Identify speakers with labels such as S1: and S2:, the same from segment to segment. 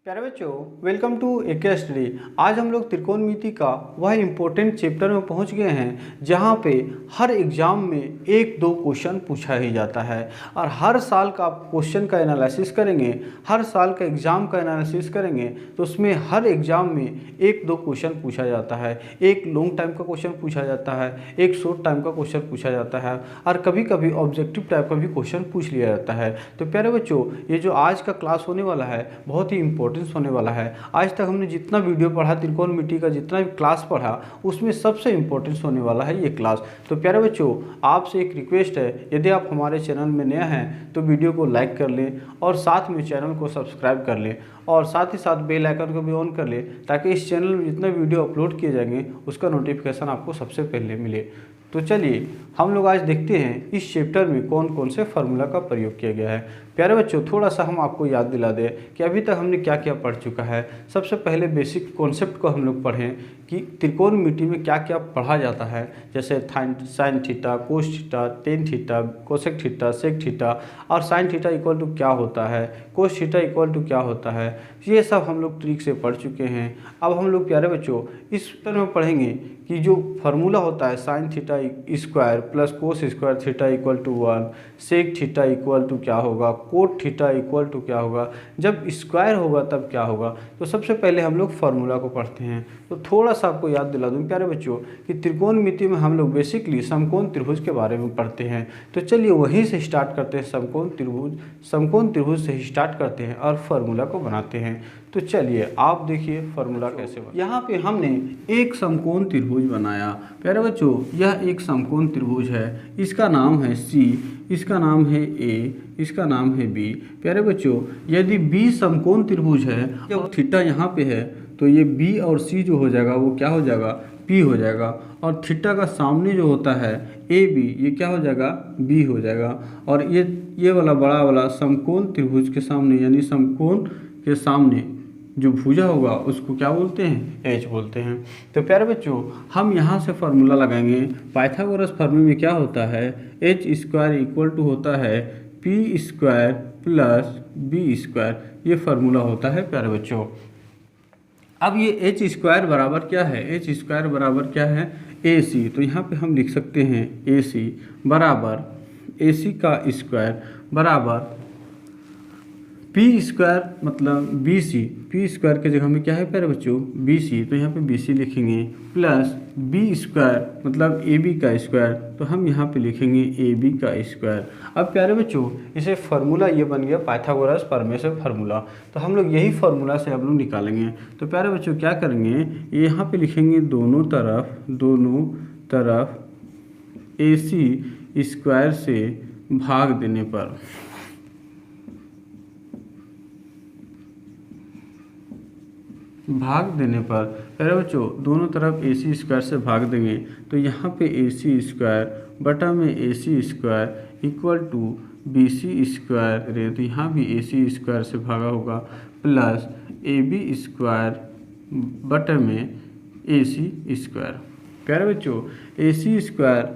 S1: प्यारे बच्चों, welcome to AK study. आज हम लोग त्रिकोणमिति का वह इम्पोर्टेंट चैप्टर में पहुंच गए हैं जहां पे हर एग्जाम में एक दो क्वेश्चन पूछा ही जाता है और हर साल का आप क्वेश्चन का एनालिसिस करेंगे, हर साल का एग्ज़ाम का एनालिसिस करेंगे तो उसमें हर एग्ज़ाम में एक दो क्वेश्चन पूछा जाता है। एक लॉन्ग टाइम का क्वेश्चन पूछा जाता है, एक शॉर्ट टाइम का क्वेश्चन पूछा जाता है और कभी कभी ऑब्जेक्टिव टाइप का भी क्वेश्चन पूछ लिया जाता है। तो प्यारे बच्चों, ये जो आज का क्लास होने वाला है बहुत ही इंपॉर्टेंट होने वाला है। आज तक हमने जितना वीडियो पढ़ा, त्रिकोणमिति का जितना भी क्लास पढ़ा, उसमें सबसे इंपॉर्टेंस होने वाला है ये क्लास। तो प्यारे बच्चों, आपसे एक रिक्वेस्ट है, यदि आप हमारे चैनल में नया हैं तो वीडियो को लाइक कर लें और साथ में चैनल को सब्सक्राइब कर लें और साथ ही साथ बेल आइकन को भी ऑन कर लें ताकि इस चैनल में जितना वीडियो अपलोड किए जाएंगे उसका नोटिफिकेशन आपको सबसे पहले मिले। तो चलिए हम लोग आज देखते हैं इस चैप्टर में कौन कौन से फार्मूला का प्रयोग किया गया है। प्यारे बच्चों, थोड़ा सा हम आपको याद दिला दें कि अभी तक हमने क्या क्या पढ़ चुका है। सबसे पहले बेसिक कॉन्सेप्ट को हम लोग पढ़ें कि त्रिकोणमिति में क्या क्या पढ़ा जाता है, जैसे sine theta, cos theta, tan theta, cosec theta, sec theta और साइन थीटा इक्वल टू क्या होता है, कोस थीटा इक्वल टू क्या होता है। ये सब हम लोग ट्रिक से पढ़ चुके हैं। अब हम लोग प्यारे बच्चों इस तरह में पढ़ेंगे कि जो फार्मूला होता है sine theta square plus cos square theta equal to 1, sec theta equal to क्या होगा, कोट थीटा इक्वल टू क्या होगा, जब स्क्वायर होगा तब क्या होगा। तो सबसे पहले हम लोग फार्मूला को पढ़ते हैं। तो थोड़ा सा आपको याद दिला दूं प्यारे बच्चों कि त्रिकोणमिति में हम लोग बेसिकली समकोण त्रिभुज के बारे में पढ़ते हैं। तो चलिए वहीं से स्टार्ट करते हैं, समकोण त्रिभुज से स्टार्ट करते हैं और फार्मूला को बनाते हैं। तो चलिए आप देखिए फार्मूला कैसे बना। यहाँ पे हमने एक समकोण त्रिभुज बनाया। प्यारे बच्चों, यह एक समकोण त्रिभुज है, इसका नाम है सी, इसका नाम है ए, इसका नाम है बी। प्यारे बच्चों, यदि बी समकोण त्रिभुज है, जब थीटा यहाँ पे है तो ये बी और सी जो हो जाएगा वो क्या हो जाएगा, पी हो जाएगा। और थीटा का सामने जो होता है ए बी, ये क्या हो जाएगा, बी हो जाएगा। और ये वाला बड़ा वाला समकोण त्रिभुज के सामने यानी समकोण के सामने जो भुजा होगा उसको क्या बोलते हैं, एच बोलते हैं। तो प्यारे बच्चों, हम यहाँ से फार्मूला लगाएंगे। पाइथागोरस फार्मूले में क्या होता है, एच स्क्वायर इक्वल टू होता है P square plus B square, ये फार्मूला होता है प्यारे बच्चों। अब ये एच स्क्वायर बराबर क्या है, एच स्क्वायर बराबर क्या है, ए सी। तो यहाँ पे हम लिख सकते हैं ए सी बराबर ए सी का स्क्वायर बराबर पी स्क्वायर मतलब बी सी, पी स्क्वायर के जगह में क्या है प्यारे बच्चों, बी सी। तो यहाँ पे बी सी लिखेंगे प्लस बी स्क्वायर मतलब ए बी का स्क्वायर, तो हम यहाँ पे लिखेंगे ए बी का स्क्वायर। अब प्यारे बच्चों, इसे फार्मूला ये बन गया पाइथागोरस प्रमेय से फार्मूला। तो हम लोग यही फार्मूला से हम लोग निकालेंगे। तो प्यारे बच्चों क्या करेंगे, यहाँ पे लिखेंगे दोनों तरफ ए सी स्क्वायर से भाग देने पर, प्यारे बच्चों दोनों तरफ ए सी स्क्वायर से भाग देंगे तो यहाँ पे ए सी स्क्वायर बटा में A C square equal to B C square रहे, तो यहाँ भी ए सी स्क्वायर से भागा होगा प्लस ए बी स्क्वायर बटा में ए सी स्क्वायर। प्यारे बच्चों, ए सी स्क्वायर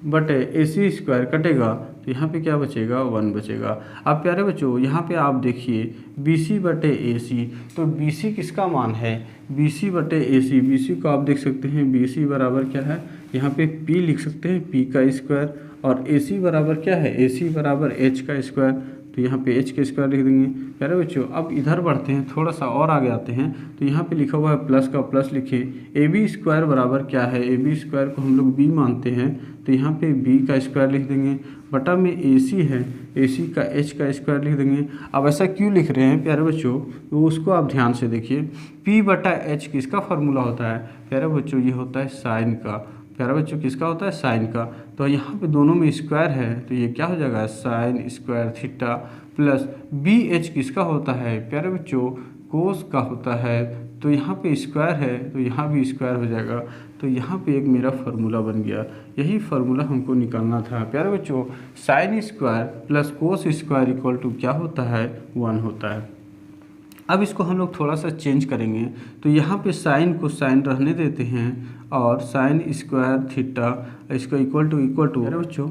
S1: बटे ए सी स्क्वायर कटेगा तो यहाँ पे क्या बचेगा, 1 बचेगा। अब प्यारे बच्चों यहाँ पे आप देखिए बी सी बटे ए सी, तो बी सी किसका मान है, बी सी बटे ए सी। बी सी को आप देख सकते हैं बी सी बराबर क्या है, यहाँ पे पी लिख सकते हैं, पी का स्क्वायर, और ए सी बराबर क्या है, ए सी बराबर एच का स्क्वायर, तो यहाँ पे एच के स्क्वायर लिख देंगे। प्यारे बच्चों अब इधर बढ़ते हैं, थोड़ा सा और आगे आते हैं, तो यहाँ पे लिखा हुआ है प्लस का प्लस लिखे, ए बी स्क्वायर बराबर क्या है, ए बी स्क्वायर को हम लोग बी मानते हैं, तो यहाँ पे बी का स्क्वायर लिख देंगे बटा में ए सी है, ए सी का एच का स्क्वायर लिख देंगे। अब ऐसा क्यों लिख रहे हैं प्यारे बच्चों, तो उसको आप ध्यान से देखिए। पी बटा एच किसका फार्मूला होता है प्यारे बच्चों, ये होता है साइन का। प्यारे बच्चों किसका होता है, साइन का। तो यहाँ पे दोनों में स्क्वायर है तो ये क्या हो जाएगा, sine square theta plus B H किसका होता है प्यारे बच्चों, कोस का होता है। तो यहाँ पे स्क्वायर है तो यहाँ भी स्क्वायर हो जाएगा, तो यहाँ पे एक मेरा फार्मूला बन गया। यही फार्मूला हमको निकालना था प्यारे बच्चों। Sine square plus cos square equal to क्या होता है, 1 होता है। अब इसको हम लोग थोड़ा सा चेंज करेंगे, तो यहाँ पे साइन को साइन रहने देते हैं और साइन स्क्वायर थीटा इसको इक्वल टू अरे बच्चों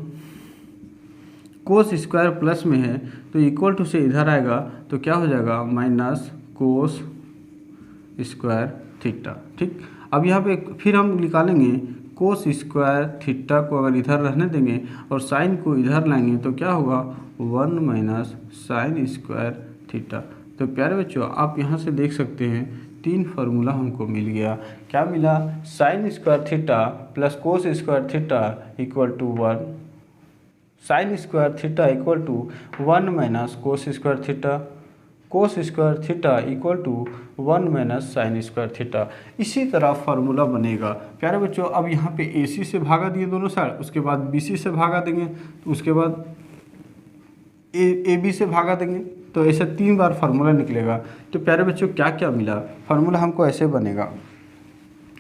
S1: कोस स्क्वायर प्लस में है तो इक्वल टू से इधर आएगा तो क्या हो जाएगा, माइनस कोस स्क्वायर थीटा। ठीक, अब यहाँ पे फिर हम निकालेंगे कोस स्क्वायर थीटा को अगर इधर रहने देंगे और साइन को इधर लाएंगे तो क्या होगा 1 माइनस साइन स्क्वायर थीटा। तो प्यारे बच्चों आप यहाँ से देख सकते हैं 3 फार्मूला हमको मिल गया। क्या मिला? Sine square theta plus cos square theta equal to 1, sine square theta equal to 1 minus cos square theta, cos square theta equal to 1 minus sine square theta. इसी तरह फार्मूला बनेगा। प्यारे बच्चों अब यहाँ पे AC से भागा दिए दोनों साइड, उसके बाद BC से भागा देंगे, तो उसके बाद AB से भागा देंगे, तो ऐसे 3 बार फार्मूला निकलेगा। तो प्यारे बच्चों क्या क्या मिला? फार्मूला हमको ऐसे बनेगा,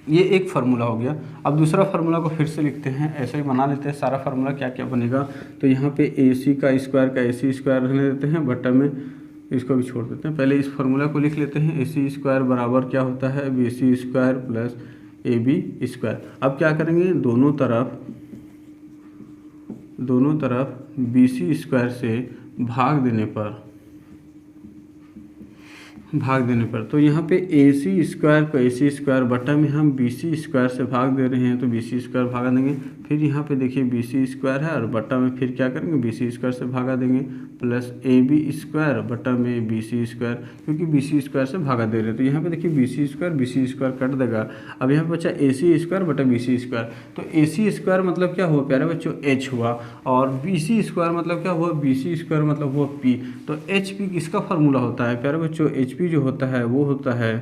S1: ये एक फार्मूला हो गया। अब दूसरा फार्मूला को फिर से लिखते हैं, ऐसे ही बना लेते हैं सारा फार्मूला क्या क्या बनेगा। तो यहाँ पे AC का स्क्वायर का AC स्क्वायर रहने देते हैं, बटा में इसको भी छोड़ देते हैं। पहले इस फार्मूला को लिख लेते हैं, AC स्क्वायर बराबर क्या होता है BC square plus AB square. अब क्या करेंगे, दोनों तरफ BC स्क्वायर से भाग देने पर तो यहाँ पे AC स्क्वायर को AC स्क्वायर बटा में हम BC स्क्वायर से भाग दे रहे हैं, तो BC स्क्वायर भागा देंगे। फिर यहाँ पे देखिए BC स्क्वायर है और बटा में फिर क्या करेंगे BC स्क्वायर से भागा देंगे, प्लस AB स्क्वायर बटा में BC स्क्वायर, क्योंकि BC स्क्वायर से भागा दे रहे हैं। तो यहाँ पे देखिए BC स्क्वायर कट देगा। अब यहाँ पे बचा AC स्क्वायर बटा BC स्क्वायर। तो AC स्क्वायर मतलब क्या हुआ प्यारे बच्चों H हुआ, और BC स्क्वायर मतलब क्या हुआ BC स्क्वायर मतलब हुआ P। तो HP किसका फार्मूला होता है प्यारे बच्चों? HP जो होता है वो होता है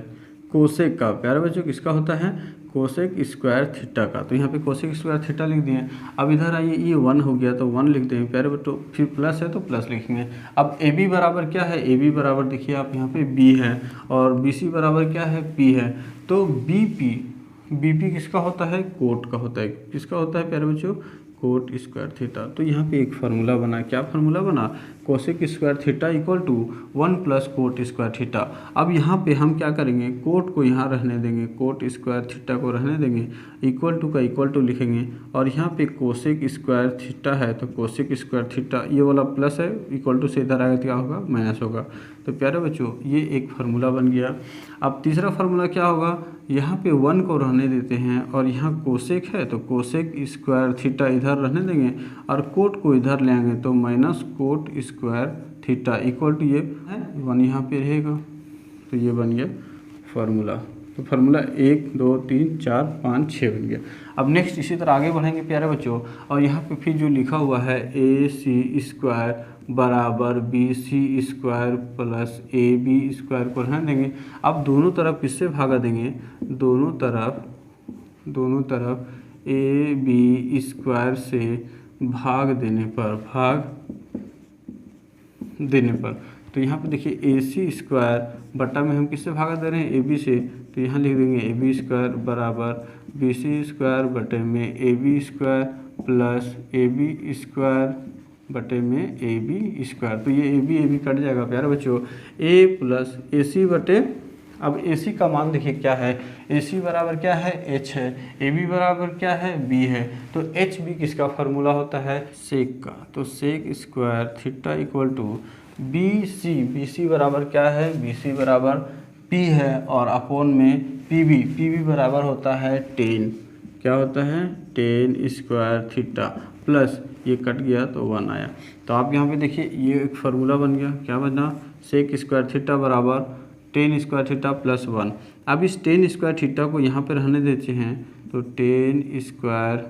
S1: कोसेक का। प्यारे बच्चों किसका होता है? कोसेक स्क्वायर थीटा का। तो यहाँ पे कोसेक स्क्वायर थीटा लिख दिए। अब इधर आइए, ये 1 हो गया तो 1 लिख देंगे प्यारे बच्चों, फिर प्लस है तो प्लस लिखेंगे। अब AB बराबर क्या है? AB बराबर देखिए आप यहाँ पे B है, और BC बराबर क्या है? P है। तो BP किसका होता है? कोट का होता है। किसका होता है प्यारे बच्चों? Cot square theta. तो यहाँ पे एक फार्मूला बना। क्या फार्मूला बना? Cosec square theta equal to 1 plus cot square theta. अब यहाँ पे हम क्या करेंगे, कोट को यहाँ रहने देंगे, कोट स्क्वायर थीटा को रहने देंगे, इक्वल टू का इक्वल टू लिखेंगे, और यहाँ पे कोसेक स्क्वायर थीटा है तो कोसेक स्क्वायर थीटा, ये वाला प्लस है, इक्वल टू से इधर आएगा तो क्या होगा? माइनस होगा। तो प्यारे बच्चों ये एक फार्मूला बन गया। अब तीसरा फार्मूला क्या होगा, यहाँ पे 1 को रहने देते हैं और यहाँ कोसेक है तो कोसेक स्क्वायर थीटा इधर रहने देंगे, और कोट को इधर ले आएंगे तो minus cot square theta equal to ये है 1 यहाँ पे रहेगा। तो ये बन गया फार्मूला। तो फार्मूला 1 2 3 4 5 6 बन गया। अब नेक्स्ट इसी तरह आगे बढ़ेंगे प्यारे बच्चों, और यहाँ पे फिर जो लिखा हुआ है AC स्क्वायर बराबर BC square plus AB square को रहने देंगे। अब दोनों तरफ किससे भागा देंगे? दोनों तरफ AB स्क्वायर से भाग देने पर तो यहाँ पे देखिए AC स्क्वायर बटा में हम किससे भागा दे रहे हैं? AB से। तो यहाँ लिख देंगे AB स्क्वायर बराबर BC स्क्वायर बटे में AB square plus AB square बटे में AB स्क्वायर। तो ये AB कट जाएगा प्यारे बच्चों, A प्लस AC बटे, अब AC का मान देखिए क्या है, AC बराबर क्या है? H है, AB बराबर क्या है? B है। तो HB किसका फार्मूला होता है? सेक का। तो sec square theta equal to BC बराबर क्या है? BC बराबर P है, और अपोन में PB बराबर होता है 10। क्या होता है? 10 स्क्वायर थीटा, प्लस ये कट गया तो 1 आया। तो आप यहाँ पे देखिए ये एक फार्मूला बन गया। क्या बना? सेक स्क्वायर थीटा बराबर 10 स्क्वायर थीटा प्लस 1। अब इस 10 स्क्वायर थीटा को यहाँ पे रहने देते हैं, तो 10 square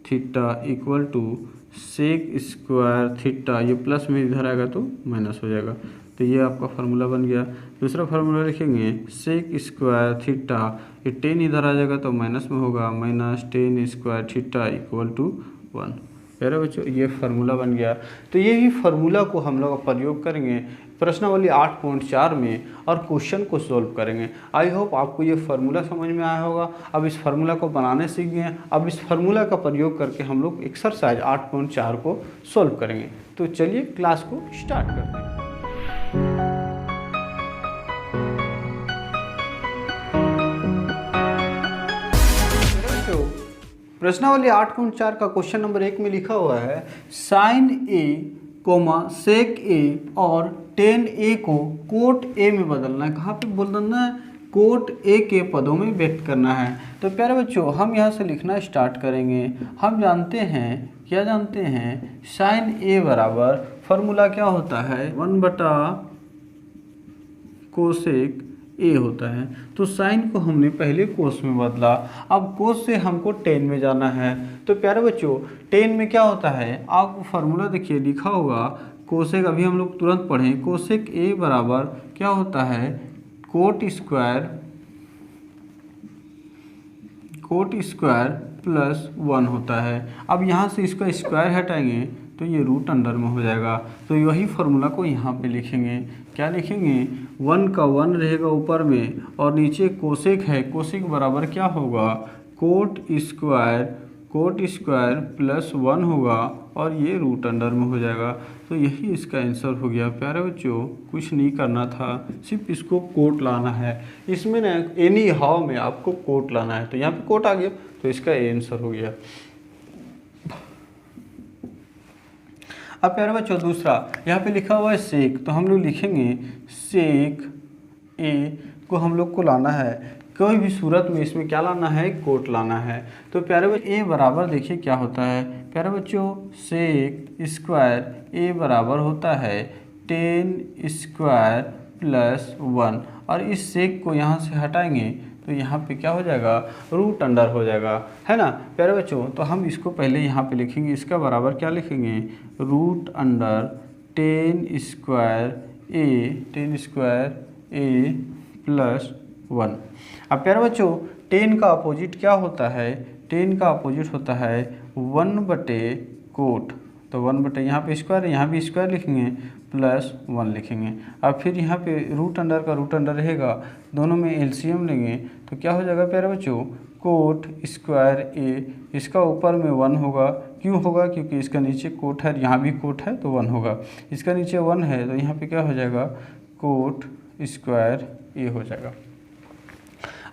S1: theta equal to sec square theta, ये प्लस में इधर आएगा तो माइनस हो जाएगा। तो ये आपका फार्मूला बन गया। दूसरा फार्मूला लिखेंगे सेक स्क्वायर थीटा, ये 10 इधर आ जाएगा तो माइनस में होगा, minus 10 square theta equal to 1। प्यारे बच्चों ये फार्मूला बन गया। तो यही फार्मूला को हम लोग प्रयोग करेंगे प्रश्नावली 8.4 में और क्वेश्चन को सॉल्व करेंगे। आई होप आपको ये फार्मूला समझ में आया होगा। अब इस फार्मूला को बनाने सीख गए। अब इस फार्मूला का प्रयोग करके हम लोग एक्सरसाइज 8.4 को सॉल्व करेंगे। तो चलिए क्लास को स्टार्ट करते हैं। प्रश्नावली 8.4 का क्वेश्चन नंबर 1 में लिखा हुआ है साइन A, सेक A और टेन ए को कोट ए में बदलना है। कहाँ पे बदलना है? कोट ए के पदों में व्यक्त करना है। तो प्यारे बच्चों हम यहाँ से लिखना स्टार्ट करेंगे। हम जानते हैं, क्या जानते हैं, साइन ए बराबर फॉर्मूला क्या होता है, 1/कोसेक ए होता है। तो साइन को हमने पहले कोस में बदला, अब कोस से हमको टेन में जाना है। तो प्यारे बच्चों टेन में क्या होता है, आपको फार्मूला देखिए लिखा होगा, कोसेक अभी हम लोग तुरंत पढ़ें, कोसेक ए बराबर क्या होता है, कोट स्क्वायर प्लस 1 होता है। अब यहाँ से इसका स्क्वायर हटाएंगे तो ये रूट अंडर में हो जाएगा। तो वही फार्मूला को यहाँ पे लिखेंगे, क्या लिखेंगे, 1 का 1 रहेगा ऊपर में और नीचे कोसेक है, कोसेक बराबर क्या होगा, कोट स्क्वायर प्लस 1 होगा और ये रूट अंडर में हो जाएगा। तो यही इसका आंसर हो गया। प्यारे बच्चों कुछ नहीं करना था, सिर्फ इसको कोट लाना है। इसमें ना एनी हाउ में आपको कोट लाना है, तो यहाँ पे कोट आ गया तो इसका आंसर हो गया। अब प्यारे बच्चों दूसरा यहाँ पे लिखा हुआ है सेक, तो हम लोग लिखेंगे सेक ए को हम लोग को लाना है, कोई भी सूरत में इसमें क्या लाना है, कोट लाना है। तो प्यारे बच्चों ए बराबर देखिए क्या होता है, प्यारे बच्चों सेक स्क्वायर ए बराबर होता है 10 स्क्वायर प्लस 1 और इस सेक को यहाँ से हटाएंगे तो यहाँ पे क्या हो जाएगा, रूट अंडर हो जाएगा, है ना प्यारे बच्चों। तो हम इसको पहले यहाँ पे लिखेंगे, इसका बराबर क्या लिखेंगे, root under 10 square A plus 1। अब प्यारे बच्चों 10 का अपोजिट क्या होता है, 10 का अपोजिट होता है 1/कोट, तो 1/, यहाँ पे स्क्वायर है, यहाँ भी स्क्वायर लिखेंगे प्लस 1 लिखेंगे। अब फिर यहाँ पे रूट अंडर का रूट अंडर रहेगा, दोनों में एलसीएम लेंगे तो क्या हो जाएगा प्यारे बच्चों, कोट स्क्वायर ए, इसका ऊपर में 1 होगा, क्यों होगा, क्योंकि इसका नीचे कोट है, यहाँ भी कोट है तो 1 होगा, इसका नीचे 1 है तो यहाँ पे क्या हो जाएगा, कोट स्क्वायर ए हो जाएगा।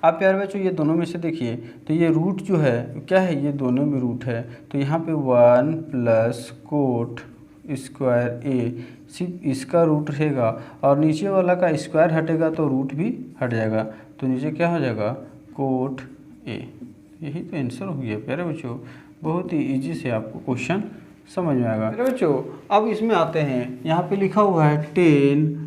S1: अब प्यारे बच्चों ये दोनों में से देखिए तो ये रूट जो है क्या है, ये दोनों में रूट है, तो यहाँ पे 1 प्लस कोट स्क्वायर ए, सिर्फ इसका रूट रहेगा और नीचे वाला का स्क्वायर हटेगा तो रूट भी हट जाएगा, तो नीचे क्या हो जाएगा, कोट ए। यही तो आंसर हो गया प्यारे बच्चों, बहुत ही इजी से आपको क्वेश्चन समझ में आएगा। प्यारे बच्चों अब इसमें आते हैं, यहाँ पे लिखा हुआ है 10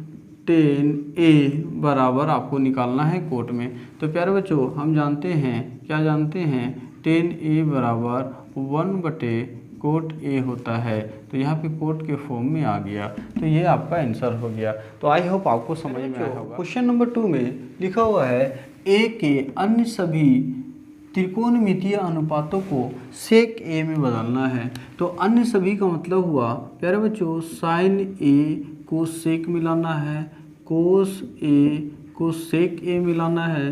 S1: ए बराबर आपको निकालना है कोट में। तो प्यारे बच्चों हम जानते हैं, क्या जानते हैं, 10 ए बराबर 1/कोट ए होता है, तो यहाँ पे कोट के फॉर्म में आ गया, तो ये आपका आंसर हो गया। तो आई होप आपको समझ में आया होगा। क्वेश्चन नंबर 2 में लिखा हुआ है ए के अन्य सभी त्रिकोणमितीय अनुपातों को सेक ए में बदलना है। तो अन्य सभी का मतलब हुआ प्यारे बच्चों, साइन ए को सेक मिलाना है, कोस ए को सेक ए मिलाना है,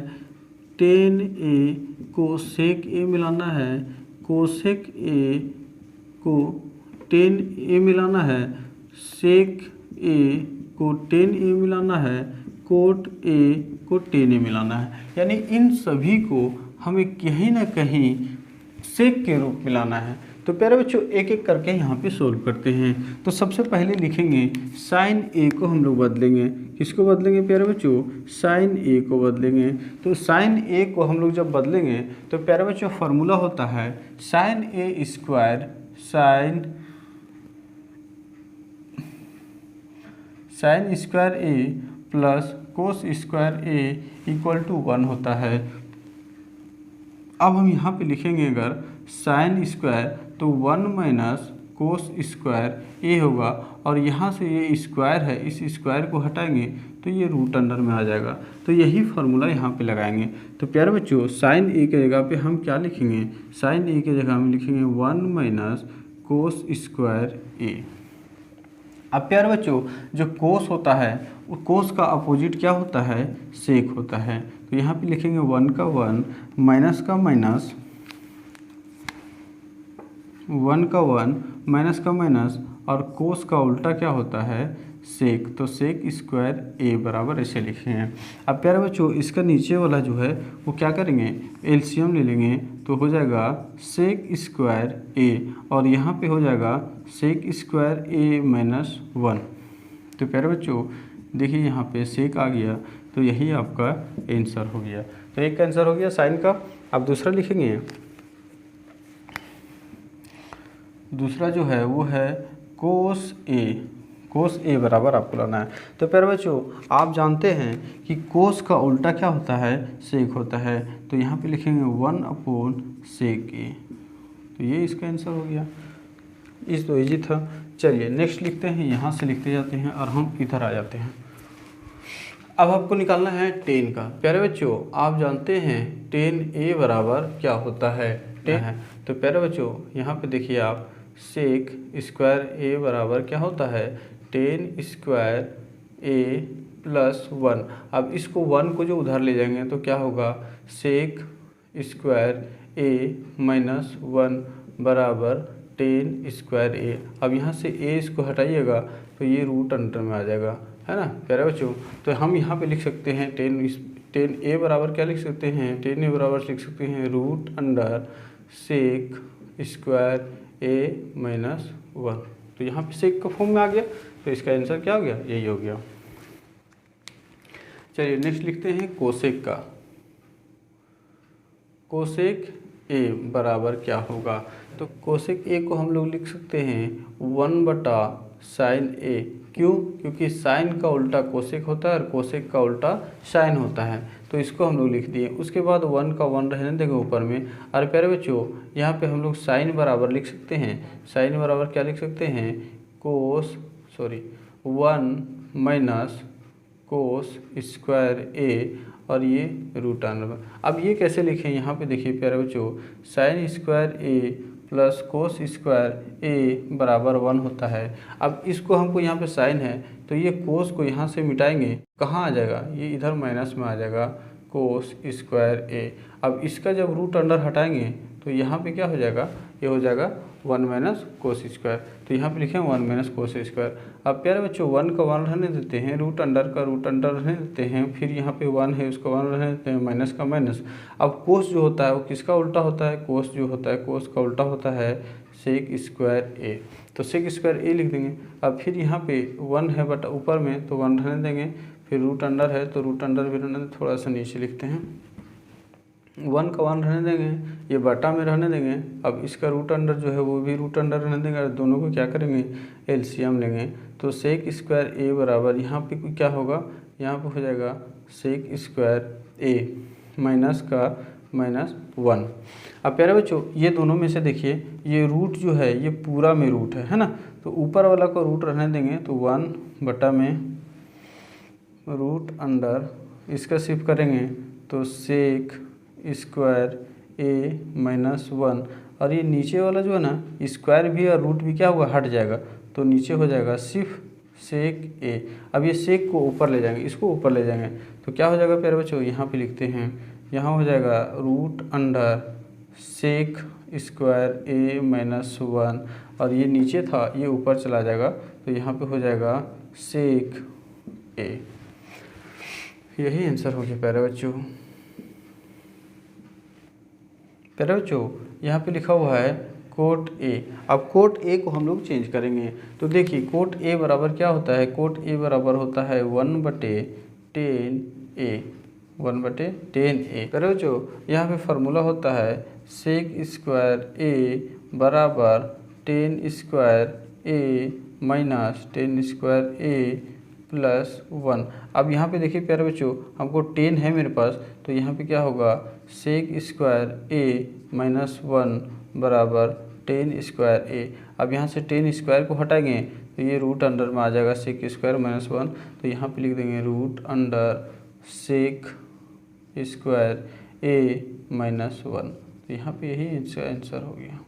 S1: टेन ए को सेक ए मिलाना है, कोसेक ए को टेन ए मिलाना है, सेक ए को टेन ए मिलाना है, कोट ए को टेन ए मिलाना है। यानी इन सभी को हमें कहीं ना कहीं सेक के रूप में लाना है। तो प्यारे बच्चों एक एक करके यहाँ पे सोल्व करते हैं। तो सबसे पहले लिखेंगे साइन ए को हम लोग बदलेंगे, किसको बदलेंगे प्यारे बच्चों, साइन ए को बदलेंगे। तो साइन ए को हम लोग जब बदलेंगे तो प्यारे बच्चों फार्मूला होता है sine A square sine square A plus cos square A equal to 1 होता है। अब हम यहाँ पे लिखेंगे अगर साइन स्क्वायर तो 1 माइनस कोस स्क्वायर ए होगा और यहाँ से ये स्क्वायर है, इस स्क्वायर को हटाएंगे तो ये रूट अंडर में आ जाएगा। तो यही फार्मूला यहाँ पे लगाएंगे। तो प्यारे बच्चों साइन ए के जगह पे हम क्या लिखेंगे, साइन ए के जगह हम लिखेंगे 1 माइनस कोस स्क्वायर ए। अब प्यारे बच्चों जो कोस होता है वो कोस का अपोजिट क्या होता है, सेक होता है। तो यहाँ पे लिखेंगे 1 का 1 माइनस का माइनस, 1 का 1 माइनस का माइनस और कोस का उल्टा क्या होता है, सेक। तो सेक स्क्वायर ए बराबर ऐसे लिखे हैं। अब प्यारे बच्चों इसका नीचे वाला जो है वो क्या करेंगे, एलसीएम ले लेंगे तो हो जाएगा सेक स्क्वायर ए और यहाँ पे हो जाएगा सेक स्क्वायर ए माइनस 1। तो प्यारे बच्चों देखिए यहाँ पे सेक आ गया, तो यही आपका आंसर हो गया। तो एक आंसर हो गया साइन का। अब दूसरा लिखेंगे, दूसरा जो है वो है कोस ए। कोस ए बराबर आपको लाना है। तो प्यारे बच्चों आप जानते हैं कि कोस का उल्टा क्या होता है, सेक होता है। तो यहाँ पे लिखेंगे 1/sec ए। तो ये इसका आंसर हो गया। इस तो इजी था। चलिए नेक्स्ट लिखते हैं, यहाँ से लिखते जाते हैं और हम इधर आ जाते हैं। अब आपको निकालना है 10 का। प्यारे बच्चों आप जानते हैं 10a बराबर क्या होता है, 10 है। तो प्यारे बच्चों यहाँ पे देखिए आप, सेक स्क्वायर ए बराबर क्या होता है, 10 स्क्वायर ए प्लस 1। अब इसको 1 को जो उधर ले जाएंगे तो क्या होगा, सेक स्क्वायर ए माइनस 1 बराबर 10 स्क्वायर ए। अब यहाँ से ए इसको हटाइएगा तो ये रूट अंडर में आ जाएगा, है ना प्यारे बच्चों। तो हम यहाँ पे लिख सकते हैं 10 ए बराबर क्या लिख सकते हैं, 10 ए बराबर लिख सकते हैं रूट अंडर सेक स्क्वायर ए माइनस 1। तो यहाँ पे सेक का फॉर्म में आ गया, तो इसका आंसर क्या हो गया, यही हो गया। चलिए नेक्स्ट लिखते हैं कोसेक का। कोसेक ए बराबर क्या होगा, तो कोसेक ए को हम लोग लिख सकते हैं 1/साइन ए। क्यों, क्योंकि साइन का उल्टा कोसेक होता है और कोसेक का उल्टा साइन होता है। तो इसको हम लोग लिख दिए। उसके बाद 1 का 1 रहने देंगे ऊपर में। और प्यारे बच्चों यहाँ पे हम लोग साइन बराबर लिख सकते हैं, साइन बराबर क्या लिख सकते हैं, 1 - कोस स्क्वायर ए और ये रूट अंडर। अब ये कैसे लिखें, यहाँ पे देखिए प्यारे बच्चों, sine square A plus cos square ए बराबर 1 होता है। अब इसको हमको यहाँ पे साइन है तो ये कोस को यहाँ से मिटाएंगे, कहाँ आ जाएगा, ये इधर माइनस में आ जाएगा, कोस स्क्वायर ए। अब इसका जब रूट अंडर हटाएंगे तो यहाँ पे क्या हो जाएगा, ये हो जाएगा 1 - कोस स्क्वायर। तो यहाँ पे लिखें 1 - कोस स्क्वायर। अब प्यारे बच्चों 1 का 1 रहने देते हैं, रूट अंडर का रूट अंडर रहने देते हैं, फिर यहाँ पे 1 है उसका 1 रहने देते हैं, माइनस का माइनस। अब कोस जो होता है वो किसका उल्टा होता है, कोस जो होता है कोस का उल्टा होता है सेक स्क्वायर ए। तो सेक स्क्वायर ए लिख देंगे। अब फिर यहाँ पे 1 है बट ऊपर में तो 1 रहने देंगे, फिर रूट अंडर है तो रूट अंडर भी रहने, थोड़ा सा नीचे लिखते हैं, 1 का 1 रहने देंगे, ये बटा में रहने देंगे। अब इसका रूट अंडर जो है वो भी रूट अंडर रहने देंगे और दोनों को क्या करेंगे, एलसीएम लेंगे। तो सेक स्क्वायर ए बराबर यहाँ पे क्या होगा, यहाँ पे हो जाएगा सेक स्क्वायर ए माइनस का -1। अब प्यारे बच्चों ये दोनों में से देखिए ये रूट जो है ये पूरा में रूट है ना, तो ऊपर वाला को रूट रहने देंगे तो 1 बटा में रूट अंडर, इसका शिफ्ट करेंगे तो सेक स्क्वायर ए -1। और ये नीचे वाला जो है ना स्क्वायर भी और रूट भी क्या होगा, हट जाएगा, तो नीचे हो जाएगा सिर्फ सेक ए। अब ये सेक को ऊपर ले जाएंगे, इसको ऊपर ले जाएंगे तो क्या हो जाएगा प्यारे बच्चों, यहाँ पे लिखते हैं, यहाँ हो जाएगा रूट अंडर सेक स्क्वायर ए -1 और ये नीचे था ये ऊपर चला जाएगा तो यहाँ पे हो जाएगा सेक ए। यही आंसर हो गया प्यारे बच्चों। प्यारे बच्चों यहाँ पे लिखा हुआ है कोट ए। अब कोट ए को हम लोग चेंज करेंगे। तो देखिए कोट ए बराबर क्या होता है, कोट ए बराबर होता है 1/10 ए, 1/10 ए। प्यारे बच्चों यहाँ पे फार्मूला होता है सेक स्क्वायर ए बराबर 10 square A minus 10 square A plus 1। अब यहाँ पे देखिए प्यारे बच्चों हमको 10 है मेरे पास, तो यहाँ पे क्या होगा, सेक स्क्वायर ए -1 बराबर 10 स्क्वायर ए। अब यहाँ से 10 स्क्वायर को हटाएंगे तो ये रूट अंडर में आ जाएगा सेक स्क्वायर -1। तो यहाँ पे लिख देंगे रूट अंडर सेक स्क्वायर ए -1। तो यहाँ पे यही आंसर हो गया।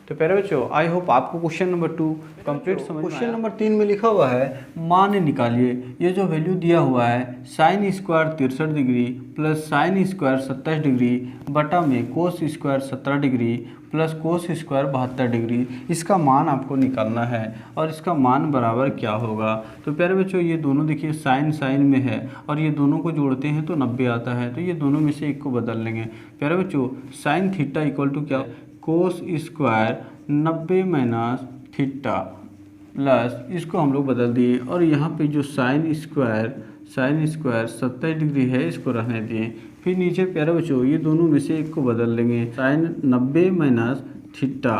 S1: तो प्यारे बच्चों आई होप आपको क्वेश्चन नंबर 2 कंप्लीट समझ में आया। क्वेश्चन नंबर 3 में लिखा हुआ है मान निकालिए। ये जो वैल्यू दिया हुआ है sine square 63 degree plus sine square 27 degree बटा में cos square 17 degree plus cos square 72 degree, इसका मान आपको निकालना है और इसका मान बराबर क्या होगा। तो प्यारे बच्चों ये दोनों देखिए साइन साइन में है और ये दोनों को जोड़ते हैं तो 90 आता है, तो ये दोनों में से एक को बदल लेंगे। प्यारे बच्चों साइन थीटा इक्वल टू क्या, कोस स्क्वायर 90 - थीटा प्लस इसको हम लोग बदल दिए और यहाँ पे जो साइन स्क्वायर 70 डिग्री है इसको रहने दिए। फिर नीचे प्यारे बच्चों ये दोनों में से एक को बदल लेंगे, sine 90 minus theta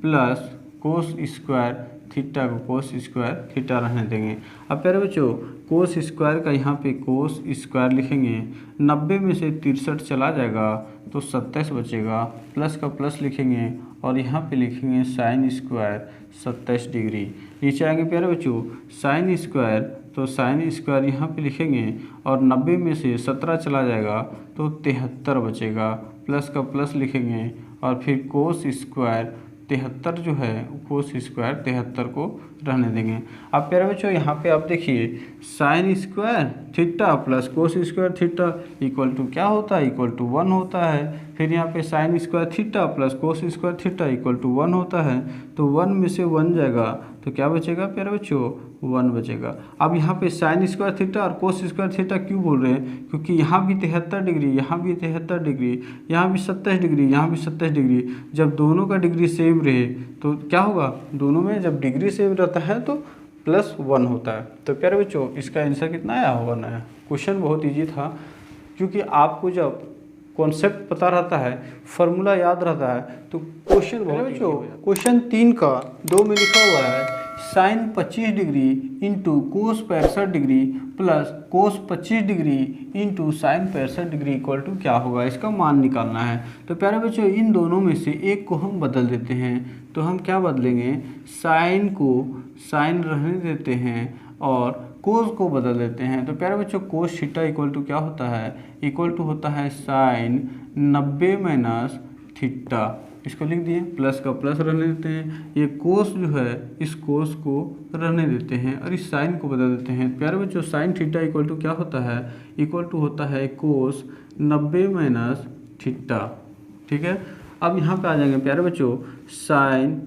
S1: plus cos square theta को कोस स्क्वायर थीटा रहने देंगे। अब प्यारे बच्चों कोस स्क्वायर का यहाँ पे कोस स्क्वायर लिखेंगे, 90 में से 63 चला जाएगा तो 27 बचेगा, प्लस का प्लस लिखेंगे और यहाँ पे लिखेंगे साइन स्क्वायर 27 डिग्री। नीचे आएंगे प्यारे बच्चों साइन स्क्वायर, तो साइन स्क्वायर यहाँ पे लिखेंगे और 90 में से 17 चला जाएगा तो 73 बचेगा, प्लस का प्लस लिखेंगे और फिर कोस स्क्वायर 73 जो है कोस स्क्वायर 73 को रहने देंगे। अब प्यारे बच्चों यहाँ पे आप देखिए sine square theta plus cos square theta equal to क्या होता है, इक्वल टू 1 होता है। फिर यहाँ पे sine square theta plus cos square theta equal to 1 होता है, तो 1 में से 1 जाएगा तो क्या बचेगा प्यारे बच्चों 1 बचेगा। अब यहाँ पे साइन स्क्वायर थीटा और कोस स्क्वायर थीटा क्यों बोल रहे हैं, क्योंकि यहाँ भी 73 डिग्री, यहाँ भी 73 डिग्री, यहाँ भी 27 डिग्री, यहाँ भी 27 डिग्री। जब दोनों का डिग्री सेम रहे तो क्या होगा, दोनों में जब डिग्री सेम रहता है तो +1 होता है। तो प्यारे बच्चों इसका आंसर कितना आया होगा ना। क्वेश्चन बहुत ईजी था, क्योंकि आपको जब कॉन्सेप्ट पता रहता है, फार्मूला याद रहता है तो क्वेश्चन बहुत बच्चों क्वेश्चन 3 का 2 में लिखा हुआ है sine 25 degree into cos 65 degree plus cos 25 degree into sine 65 degree equal to क्या होगा, इसका मान निकालना है। तो प्यारे बच्चों इन दोनों में से एक को हम बदल देते हैं, तो हम क्या बदलेंगे, साइन को साइन रहने देते हैं और कोस को बदल देते हैं। तो प्यारे बच्चों कोस थीटा इक्वल टू क्या होता है, इक्वल टू होता है साइन 90 माइनस थीटा, इसको लिख दिए, प्लस का प्लस रहने देते हैं, ये कोस जो है इस कोस को रहने देते हैं और इस साइन को बदल देते हैं। प्यारे बच्चों साइन थीटा इक्वल टू क्या होता है, इक्वल टू होता है कोस 90 माइनस थीटा। ठीक है, अब यहाँ पे आ जाएंगे प्यारे बच्चों साइन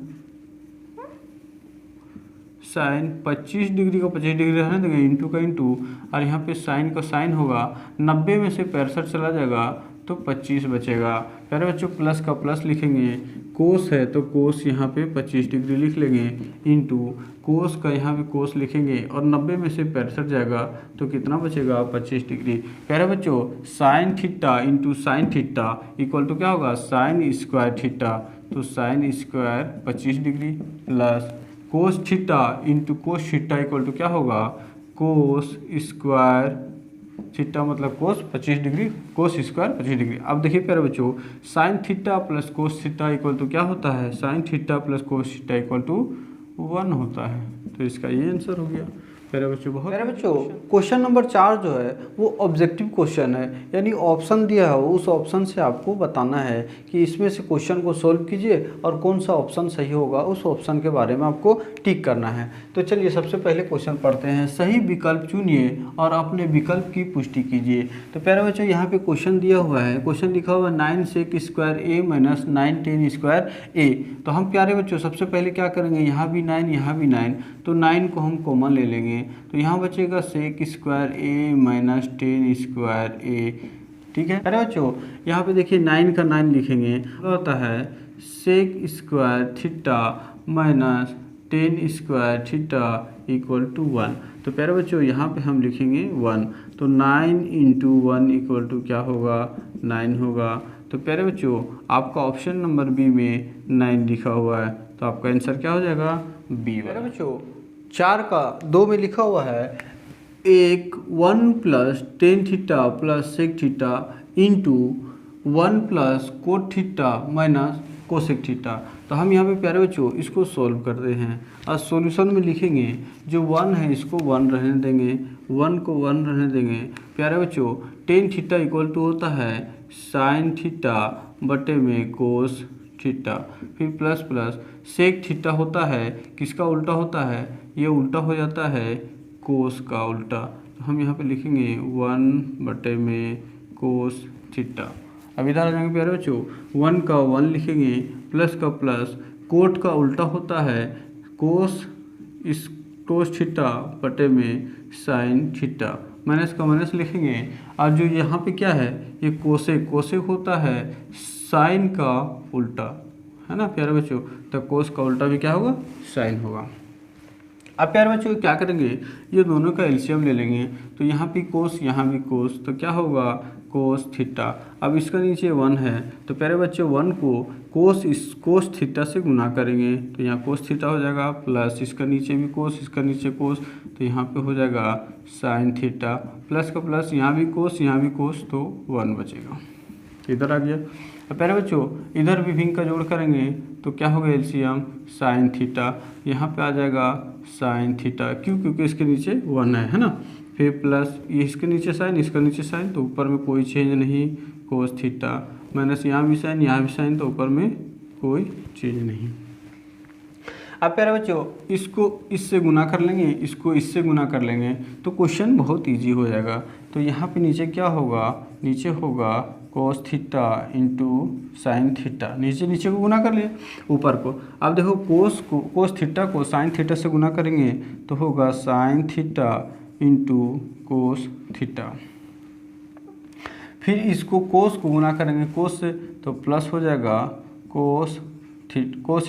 S1: 25 डिग्री को 25 डिग्री रहने देंगे, इंटू का इंटू, और यहाँ पे साइन का साइन होगा, 90 में से 65 चला जाएगा तो 25 बचेगा। प्यारे बच्चों प्लस का प्लस लिखेंगे, कोस है तो कोस यहाँ पे 25 डिग्री लिख लेंगे, इंटू कोस का यहाँ पे कोस लिखेंगे और 90 में से 65 जाएगा तो कितना बचेगा 25 डिग्री। प्यारे बच्चों sine theta into sine theta equal to क्या होगा, साइन स्क्वायर थीटा, तो sine square 25 degree plus cos theta into cos theta equal to क्या होगा, कोस स्क्वायर थीटा मतलब cos 25 degree, cos square 25 degree. अब देखिए प्यारे बच्चों sine theta plus cos theta equal to क्या होता है, sine theta plus cos theta equal to 1 होता है। तो इसका ये आंसर हो गया प्यारे बच्चों। क्वेश्चन नंबर 4 जो है वो ऑब्जेक्टिव क्वेश्चन है, यानी ऑप्शन दिया है, उस ऑप्शन से आपको बताना है कि इसमें से क्वेश्चन को सोल्व कीजिए और कौन सा ऑप्शन सही होगा उस ऑप्शन के बारे में आपको टिक करना है। तो चलिए सबसे पहले क्वेश्चन पढ़ते हैं, सही विकल्प चुनिए और अपने विकल्प की पुष्टि कीजिए। तो प्यारे बच्चों यहाँ पे क्वेश्चन दिया हुआ है, क्वेश्चन लिखा हुआ है 9 sec स्क्वायर ए माइनस 9 tan स्क्वायर ए। तो हम प्यारे बच्चों सबसे पहले क्या करेंगे, यहाँ भी 9 यहाँ भी 9, तो 9 को हम कॉमन ले लेंगे, तो यहाँ बचेगा सेक स्क्वायर ए माइनस 10 स्क्वायर ए। ठीक है अरे बच्चों यहाँ पे देखिए 9 का 9 लिखेंगे, तो होता है sec square theta minus 10 square theta equal to 1। तो प्यारे बच्चों यहाँ पे हम लिखेंगे 1, तो 9 इंटू 1 इक्वल टू क्या होगा, 9 होगा। तो प्यारे बच्चों आपका ऑप्शन नंबर बी में 9 लिखा हुआ है, तो आपका आंसर क्या हो जाएगा, बी। प्यारे बच्चों 4 का 2 में लिखा हुआ है एक 1 plus tan theta plus sec theta into 1 plus cot theta minus cosec theta. तो हम यहाँ पे प्यारे बच्चों इसको सॉल्व करते हैं और सॉल्यूशन में लिखेंगे जो 1 है इसको 1 रहने देंगे, 1 को 1 रहने देंगे। प्यारे बच्चों टेन थीटा इक्वल टू होता है साइन थीटा बटे में कोस थीटा, फिर प्लस प्लस सेक थीटा होता है, किसका उल्टा होता है, ये उल्टा हो जाता है कोस का उल्टा। तो हम यहाँ पे लिखेंगे 1 बटे में कोस थीटा। अब इधर आ जाएंगे प्यारे बच्चों 1 का 1 लिखेंगे, प्लस का प्लस, कोट का उल्टा होता है कोस, इस कोस थीटा बटे में साइन थीटा, माइनस का माइनस लिखेंगे। और जो यहाँ पे क्या है, ये कोसेक, कोसेक होता है साइन का उल्टा, है ना प्यारे बच्चों, तो कोस का उल्टा भी क्या होगा, साइन होगा। अब प्यारे बच्चों क्या करेंगे, ये दोनों का एलसीएम ले लेंगे। तो यहाँ भी कोस, यहाँ भी कोस, तो क्या होगा कोस थीटा। अब इसका नीचे 1 है, तो प्यारे बच्चों 1 को कोस थीटा से गुना करेंगे, तो यहाँ कोस थीटा हो जाएगा, प्लस इसका नीचे भी कोस, इसका नीचे कोस, तो यहाँ पे हो जाएगा साइन थीटा, प्लस का प्लस, यहाँ भी कोस, तो 1 बचेगा, इधर आ गया। अब प्यारे बच्चों इधर भी भिन्न का जोड़ करेंगे तो क्या होगा एलसीएम साइन थीटा, यहाँ पे आ जाएगा साइन थीटा, क्यों, क्योंकि इसके नीचे 1 है ना। फिर प्लस ये इसके नीचे साइन, इसका नीचे साइन, तो ऊपर में कोई चेंज नहीं, कोस थीटा, माइनस यहाँ भी साइन, यहाँ भी साइन, तो ऊपर में कोई चेंज नहीं। अब प्यारे बच्चों इसको इससे गुना कर लेंगे, इसको इससे गुना कर लेंगे, तो क्वेश्चन बहुत इजी हो जाएगा। तो यहाँ पे नीचे क्या होगा, नीचे होगा कोस थीटा इंटू साइन थीटा, नीचे को गुना कर लिए ऊपर को। अब देखो कोस थीटा को साइन थीटा से गुना करेंगे तो होगा sign theta into cos theta. फिर इसको कोस को गुना करेंगे कोस से, तो प्लस हो जाएगा कोस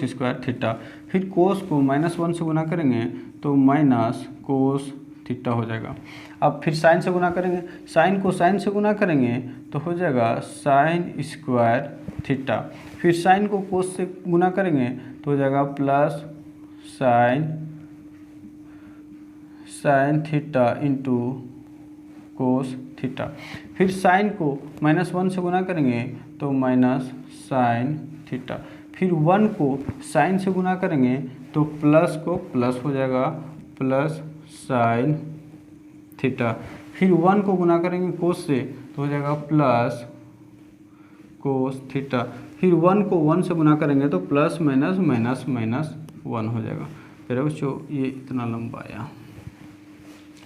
S1: स्क्वायर थीटा। फिर कोस को -1 से गुना करेंगे तो माइनस कोस थीटा हो जाएगा। अब फिर साइन से गुना करेंगे, साइन को साइन से गुना करेंगे तो हो जाएगा साइन स्क्वायर थीटा। फिर साइन को कोस से गुना करेंगे तो हो जाएगा plus sign theta into cos theta. फिर साइन को -1 से गुना करेंगे तो माइनस साइन थीटा। फिर 1 को साइन से गुना करेंगे तो प्लस को प्लस हो जाएगा, प्लस साइन थीटा। फिर 1 को गुना करेंगे कोस से तो हो जाएगा प्लस कोस थीटा। फिर 1 को 1 से गुना करेंगे तो प्लस माइनस माइनस माइनस 1 हो जाएगा। फिर बच्चों ये इतना लंबा आया।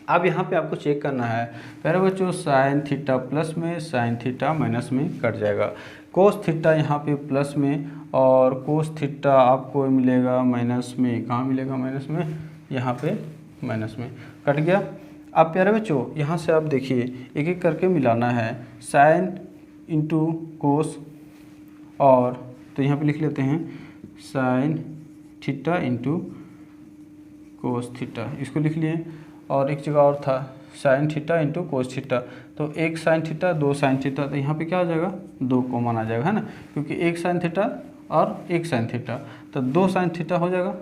S1: अब यहाँ पे आपको चेक करना है, पहले बच्चों साइन थीटा प्लस में, साइन थीटा माइनस में कट जाएगा। कोस थीटा यहाँ पे प्लस में और कोस थीटा आपको मिलेगा माइनस में। कहाँ मिलेगा माइनस में, यहाँ पे माइनस में कट गया। अब प्यारे बच्चों यहाँ से आप देखिए एक एक करके मिलाना है, साइन इंटू कोस, और तो यहाँ पे लिख लेते हैं sign theta into cos theta, इसको लिख लिए। और एक जगह और था sign theta into cos theta, तो एक साइन थीटा दो साइन थीटा, तो यहाँ पे क्या आ जाएगा 2 कॉमन आ जाएगा, है ना, क्योंकि एक साइन थीटा और एक साइन थीटा, तो 2 साइन थीटा हो जाएगा,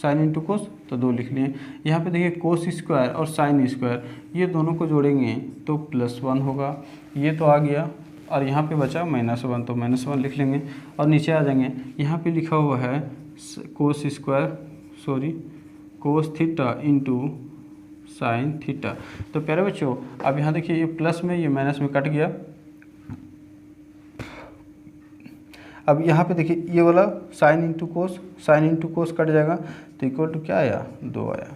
S1: साइन इंटू कोस, तो 2 लिख लिए। यहाँ पे देखिए कोस स्क्वायर और साइन स्क्वायर ये दोनों को जोड़ेंगे तो +1 होगा, ये तो आ गया। और यहाँ पे बचा -1, तो -1 लिख लेंगे और नीचे आ जाएंगे। यहाँ पे लिखा हुआ है कोस थीटा इंटू साइन थीटा। तो प्यारे बच्चों अब यहाँ देखिए ये प्लस में ये माइनस में कट गया। अब यहाँ पे देखिए ये वाला साइन इंटू कोस कट जाएगा, तो इक्वल टू क्या आया 2 आया।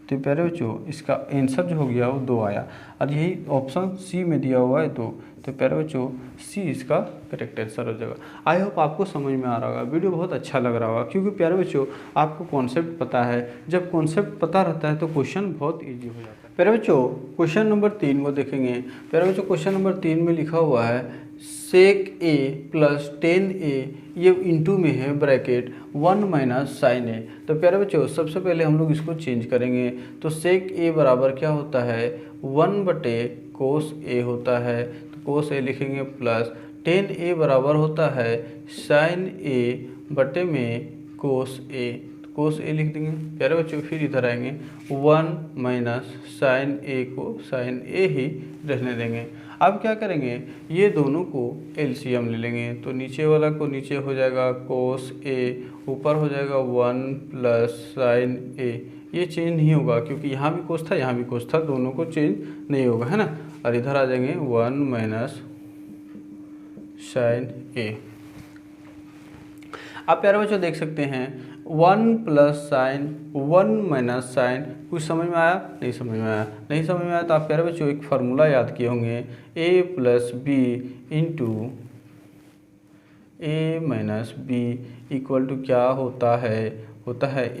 S1: तो प्यारे बच्चों इसका आंसर जो हो गया वो 2 आया, और यही ऑप्शन सी में दिया हुआ है 2। तो प्यारे बच्चों सी इसका करेक्ट आंसर हो जाएगा। आई होप आपको समझ में आ रहा होगा, वीडियो बहुत अच्छा लग रहा होगा, क्योंकि प्यारे बच्चों आपको कॉन्सेप्ट पता है। जब कॉन्सेप्ट पता रहता है तो क्वेश्चन बहुत ईजी हो जाता है। प्यारे बच्चों क्वेश्चन नंबर 3 को देखेंगे। प्यारे बच्चों क्वेश्चन नंबर 3 में लिखा हुआ है सेक ए प्लस 10a, ये इंटू में है ब्रैकेट 1 माइनस साइन ए। तो प्यारे बच्चों सबसे पहले हम लोग इसको चेंज करेंगे। तो सेक ए बराबर क्या होता है 1/कोस ए होता है, तो कोस ए लिखेंगे, प्लस 10a बराबर होता है साइन ए बटे में कोस ए, तो कोस ए लिख देंगे। प्यारे बच्चों फिर इधर आएंगे 1 माइनस साइन ए को साइन ए ही रहने देंगे। अब क्या करेंगे, ये दोनों को एलसीएम ले लेंगे। तो नीचे वाला को नीचे हो जाएगा कोस ए, ऊपर हो जाएगा 1 प्लस साइन ए, ये चेंज नहीं होगा क्योंकि यहाँ भी कोस था यहाँ भी कोस था, दोनों को चेंज नहीं होगा, है ना। और इधर आ जाएंगे 1 माइनस साइन ए। आप प्यारे बच्चों देख सकते हैं 1 प्लस साइन 1 माइनस साइन, कुछ समझ में आया नहीं समझ में आया, नहीं समझ में आया तो आप प्यारे बच्चों एक फार्मूला याद किए होंगे, a plus B into A minus B equal to क्या होता है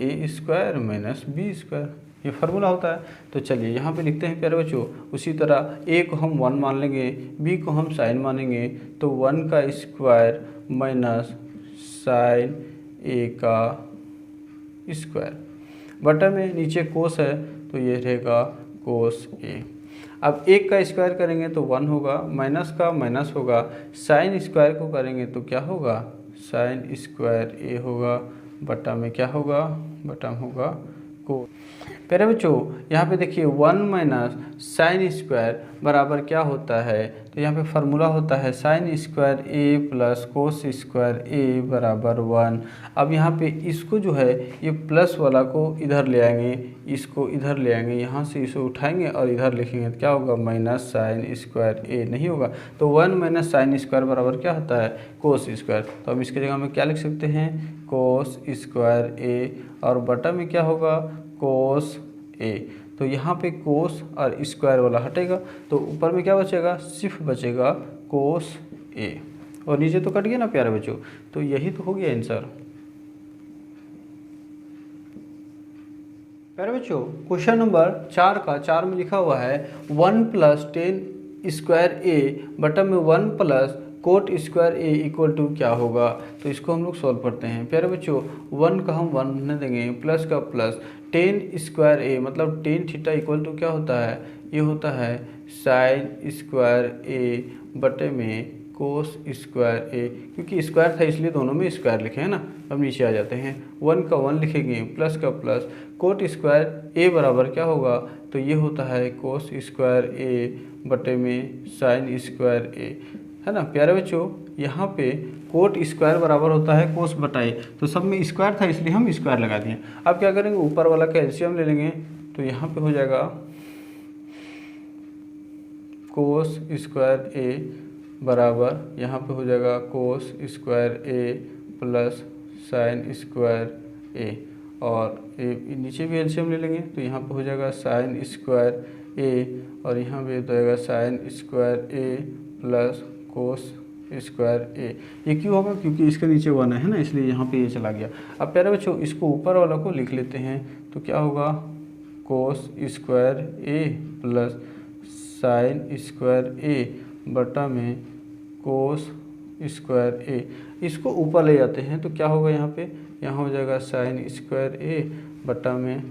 S1: A square minus B square, ये फार्मूला होता है। तो चलिए यहाँ पे लिखते हैं प्यारे बच्चों। उसी तरह a को हम 1 मान लेंगे, b को हम साइन मानेंगे, तो 1 का स्क्वायर माइनस साइन ए का स्क्वायर। बटा में नीचे कोस है तो ये रहेगा कोस ए। अब एक का स्क्वायर करेंगे तो 1 होगा, माइनस का माइनस होगा, साइन स्क्वायर को करेंगे तो क्या होगा, साइन स्क्वायर ए होगा, बटा में क्या होगा, बटा में होगा कोस। प्यारे बच्चों यहाँ पे देखिए 1 माइनस साइन स्क्वायर बराबर क्या होता है, तो यहाँ पे फार्मूला होता है sign square A plus cos square ए बराबर 1। अब यहाँ पे इसको जो है ये प्लस वाला को इधर ले आएंगे, इसको इधर ले आएंगे, यहाँ से इसे उठाएंगे और इधर लिखेंगे तो क्या होगा, माइनस साइन स्क्वायर ए नहीं होगा। तो 1 माइनस साइन स्क्वायर बराबर क्या होता है, कोस स्क्वायर। तो हम इसके जगह में क्या लिख सकते हैं, कोस स्क्वायर ए, और बटा में क्या होगा, कोस ए। तो यहाँ पे कोस और स्क्वायर वाला हटेगा तो ऊपर में क्या बचेगा, सिर्फ बचेगा कोस ए, और नीचे तो कट गया ना प्यारे बच्चों। तो यही तो हो गया आंसर। प्यारे बच्चों क्वेश्चन नंबर 4 का 4 में लिखा हुआ है 1 प्लस 10 स्क्वायर ए बटा में 1 plus cot square A equal to क्या होगा। तो इसको हम लोग सॉल्व करते हैं। प्यारे बच्चों 1 का हम 1 नहीं देंगे, प्लस का प्लस, 10 स्क्वायर ए मतलब 10 थीटा इक्वल टू क्या होता है, ये होता है साइन स्क्वायर ए बटे में कोस स्क्वायर ए, क्योंकि स्क्वायर था इसलिए दोनों में स्क्वायर लिखे हैं ना। अब नीचे आ जाते हैं, 1 का 1 लिखेंगे, प्लस का प्लस, कोट स्क्वायर ए बराबर क्या होगा, तो ये होता है कोस स्क्वायर ए बटे में साइन स्क्वायर ए, है ना। प्यारे बच्चों यहाँ पे कोट स्क्वायर बराबर होता है कोस बटाई, तो सब में स्क्वायर था इसलिए हम स्क्वायर लगा दिए। अब क्या करेंगे, ऊपर वाला का एलसीएम ले लेंगे, तो यहाँ पे हो जाएगा कोस स्क्वायर ए बराबर, यहाँ पे हो जाएगा कोस square A plus sign square ए, और नीचे भी एलसीएम ले लेंगे तो यहाँ पे हो जाएगा साइन स्क्वायर ए, और यहाँ पे हो जाएगा sine square A plus cos square ए। ये क्यों होगा, क्योंकि इसके नीचे 1 है ना, इसलिए यहाँ पे ये चला गया। अब प्यारे बच्चों इसको ऊपर वाला को लिख लेते हैं, तो क्या होगा, cos square A plus sign square ए बटा में कोस स्क्वायर ए। इसको ऊपर ले जाते हैं तो क्या होगा, यहाँ हो जाएगा साइन स्क्वायर ए बटा में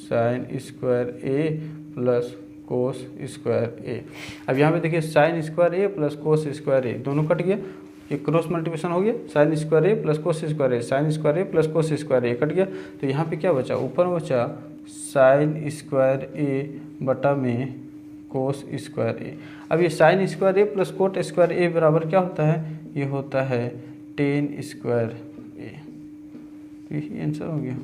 S1: sign square A plus cos square ए। अब यहाँ पे देखिए sine square A plus cos square ए दोनों कट गया, ये क्रॉस मल्टीप्लिकेशन हो गया, sign square A plus cos square A, sign square A plus cos square A cut गया। तो यहाँ पे क्या बचा, ऊपर में बचा साइन स्क्वायर ए बटा में कोस स्क्वायर ए। अब ये sign square A plus cot square ए बराबर क्या होता है, ये होता है 10 स्क्वायर ए। यही आंसर हो गया।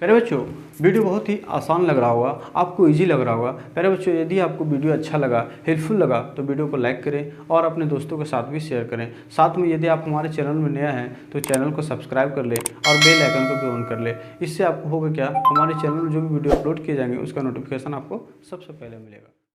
S1: प्यारे बच्चों वीडियो बहुत ही आसान लग रहा होगा, आपको इजी लग रहा होगा। प्यारे बच्चों यदि आपको वीडियो अच्छा लगा, हेल्पफुल लगा, तो वीडियो को लाइक करें और अपने दोस्तों के साथ भी शेयर करें। साथ में यदि आप हमारे चैनल में नया हैं तो चैनल को सब्सक्राइब कर ले और बेल आइकन को भी ऑन कर ले। इससे आपको होगा क्या, हमारे चैनल में जो भी वीडियो अपलोड किए जाएंगे उसका नोटिफिकेशन आपको सबसे पहले मिलेगा।